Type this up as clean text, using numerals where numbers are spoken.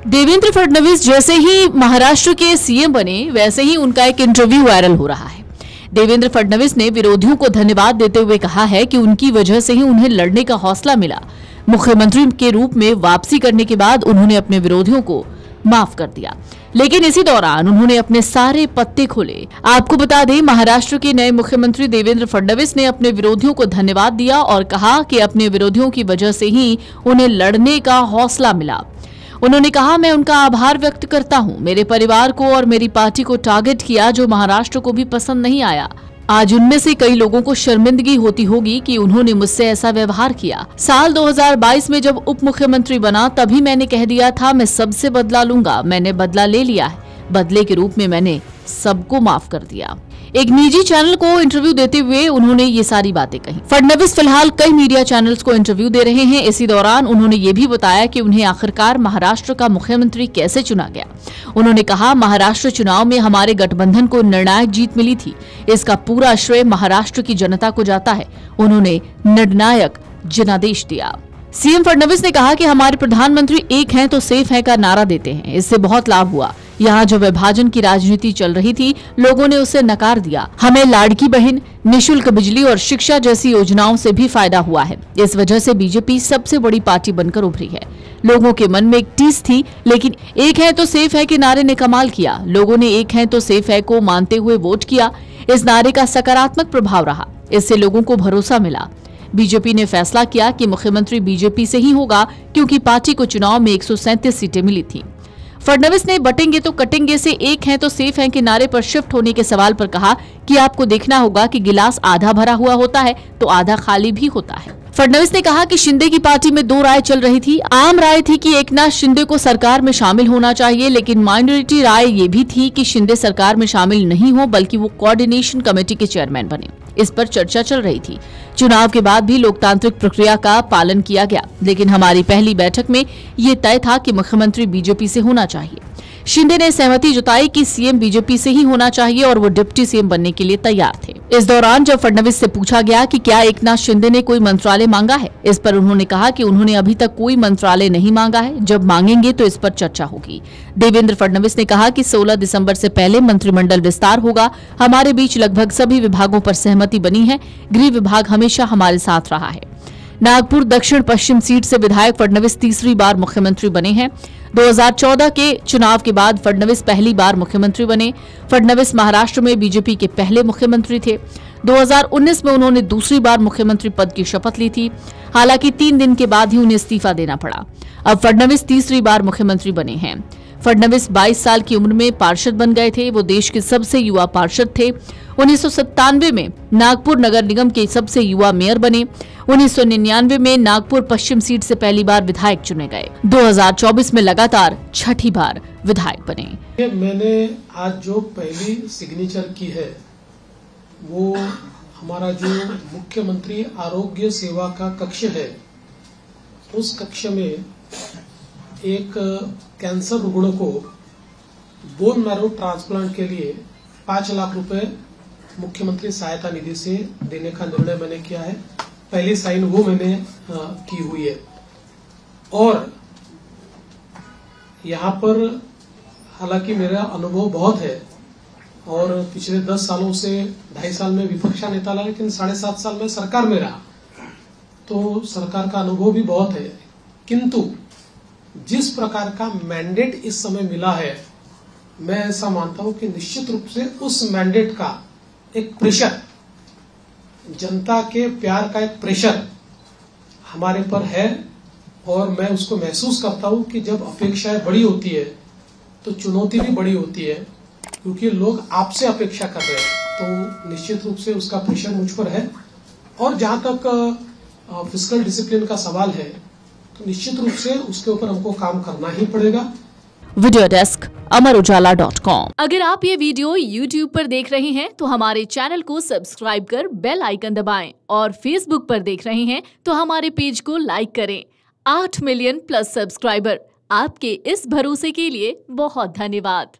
देवेंद्र फडणवीस जैसे ही महाराष्ट्र के सीएम बने वैसे ही उनका एक इंटरव्यू वायरल हो रहा है। देवेंद्र फडणवीस ने विरोधियों को धन्यवाद देते हुए कहा है कि उनकी वजह से ही उन्हें लड़ने का हौसला मिला। मुख्यमंत्री के रूप में वापसी करने के बाद उन्होंने अपने विरोधियों को माफ कर दिया, लेकिन इसी दौरान उन्होंने अपने सारे पत्ते खोले। आपको बता दें, महाराष्ट्र के नए मुख्यमंत्री देवेंद्र फडणवीस ने अपने विरोधियों को धन्यवाद दिया और कहा कि अपने विरोधियों की वजह से ही उन्हें लड़ने का हौसला मिला। उन्होंने कहा, मैं उनका आभार व्यक्त करता हूं। मेरे परिवार को और मेरी पार्टी को टारगेट किया जो महाराष्ट्र को भी पसंद नहीं आया। आज उनमें से कई लोगों को शर्मिंदगी होती होगी कि उन्होंने मुझसे ऐसा व्यवहार किया। साल 2022 में जब उप मुख्यमंत्री बना तभी मैंने कह दिया था मैं सबसे बदला लूंगा। मैंने बदला ले लिया है। बदले के रूप में मैंने सबको माफ कर दिया। एक निजी चैनल को इंटरव्यू देते हुए उन्होंने ये सारी बातें कही। फडणवीस फिलहाल कई मीडिया चैनल्स को इंटरव्यू दे रहे हैं। इसी दौरान उन्होंने ये भी बताया कि उन्हें आखिरकार महाराष्ट्र का मुख्यमंत्री कैसे चुना गया। उन्होंने कहा, महाराष्ट्र चुनाव में हमारे गठबंधन को निर्णायक जीत मिली थी। इसका पूरा श्रेय महाराष्ट्र की जनता को जाता है। उन्होंने निर्णायक जनादेश दिया। सीएम फडणवीस ने कहा कि हमारे प्रधानमंत्री एक हैं तो सेफ हैं का नारा देते हैं। इससे बहुत लाभ हुआ। यहाँ जो विभाजन की राजनीति चल रही थी, लोगों ने उसे नकार दिया। हमें लाड़की बहन, निःशुल्क बिजली और शिक्षा जैसी योजनाओं से भी फायदा हुआ है। इस वजह से बीजेपी सबसे बड़ी पार्टी बनकर उभरी है। लोगों के मन में एक टीस थी, लेकिन एक है तो सेफ है के नारे ने कमाल किया। लोगों ने एक है तो सेफ है को मानते हुए वोट किया। इस नारे का सकारात्मक प्रभाव रहा। इससे लोगों को भरोसा मिला। बीजेपी ने फैसला किया कि मुख्यमंत्री बीजेपी से ही होगा, क्योंकि पार्टी को चुनाव में 137 सीटें मिली थी। फडणवीस ने बटेंगे तो कटेंगे से एक है तो सेफ है के नारे पर शिफ्ट होने के सवाल पर कहा कि आपको देखना होगा कि गिलास आधा भरा हुआ होता है तो आधा खाली भी होता है। फडणवीस ने कहा कि शिंदे की पार्टी में दो राय चल रही थी। आम राय थी कि एकनाथ शिंदे को सरकार में शामिल होना चाहिए, लेकिन माइनॉरिटी राय ये भी थी कि शिंदे सरकार में शामिल नहीं हो, बल्कि वो कोऑर्डिनेशन कमेटी के चेयरमैन बने। इस पर चर्चा चल रही थी। चुनाव के बाद भी लोकतांत्रिक प्रक्रिया का पालन किया गया, लेकिन हमारी पहली बैठक में ये तय था कि मुख्यमंत्री बीजेपी से होना चाहिए। शिंदे ने सहमति जताई कि सीएम बीजेपी से ही होना चाहिए और वो डिप्टी सीएम बनने के लिए तैयार थे। इस दौरान जब फडणवीस से पूछा गया कि क्या एकनाथ शिंदे ने कोई मंत्रालय मांगा है, इस पर उन्होंने कहा कि उन्होंने अभी तक कोई मंत्रालय नहीं मांगा है। जब मांगेंगे तो इस पर चर्चा होगी। देवेंद्र फडणवीस ने कहा कि 16 दिसंबर से पहले मंत्रिमंडल विस्तार होगा। हमारे बीच लगभग सभी विभागों पर सहमति बनी है। गृह विभाग हमेशा हमारे साथ रहा है। नागपुर दक्षिण पश्चिम सीट से विधायक फडणवीस तीसरी बार मुख्यमंत्री बने हैं। 2014 के चुनाव के बाद फडणवीस पहली बार मुख्यमंत्री बने। फडणवीस महाराष्ट्र में बीजेपी के पहले मुख्यमंत्री थे। 2019 में उन्होंने दूसरी बार मुख्यमंत्री पद की शपथ ली थी। हालांकि 3 दिन के बाद ही उन्हें इस्तीफा देना पड़ा। अब फडणवीस तीसरी बार मुख्यमंत्री बने हैं। फडणवीस 22 साल की उम्र में पार्षद बन गए थे। वो देश के सबसे युवा पार्षद थे। 1997 में नागपुर नगर निगम के सबसे युवा मेयर बने। 1999 में नागपुर पश्चिम सीट से पहली बार विधायक चुने गए। 2024 में लगातार छठी बार विधायक बने। मैंने आज जो पहली सिग्नेचर की है वो हमारा जो मुख्यमंत्री आरोग्य सेवा का कक्ष है, उस कक्ष में एक कैंसर रुग्ण को बोन मैरो ट्रांसप्लांट के लिए 5 लाख रुपए मुख्यमंत्री सहायता निधि से देने का निर्णय मैंने किया है। पहली साइन वो मैंने की हुई है। और यहाँ पर हालांकि मेरा अनुभव बहुत है और पिछले 10 सालों से 2.5 साल में विपक्ष नेता रहा, लेकिन 7.5 साल में सरकार में रहा, तो सरकार का अनुभव भी बहुत है। किंतु जिस प्रकार का मैंडेट इस समय मिला है, मैं ऐसा मानता हूं कि निश्चित रूप से उस मैंडेट का एक प्रेशर, जनता के प्यार का एक प्रेशर हमारे पर है और मैं उसको महसूस करता हूं कि जब अपेक्षाएं बड़ी होती है तो चुनौती भी बड़ी होती है, क्योंकि लोग आपसे अपेक्षा कर रहे हैं। तो निश्चित रूप से उसका प्रेशर मुझ पर है। और जहां तक फिस्कल डिसिप्लिन का सवाल है, तो निश्चित रूप से उसके ऊपर हमको काम करना ही पड़ेगा। Video desk amarujala.com। अगर आप ये वीडियो YouTube पर देख रहे हैं तो हमारे चैनल को सब्सक्राइब कर बेल आइकन दबाएं, और Facebook पर देख रहे हैं तो हमारे पेज को लाइक करें। 8 मिलियन प्लस सब्सक्राइबर, आपके इस भरोसे के लिए बहुत धन्यवाद।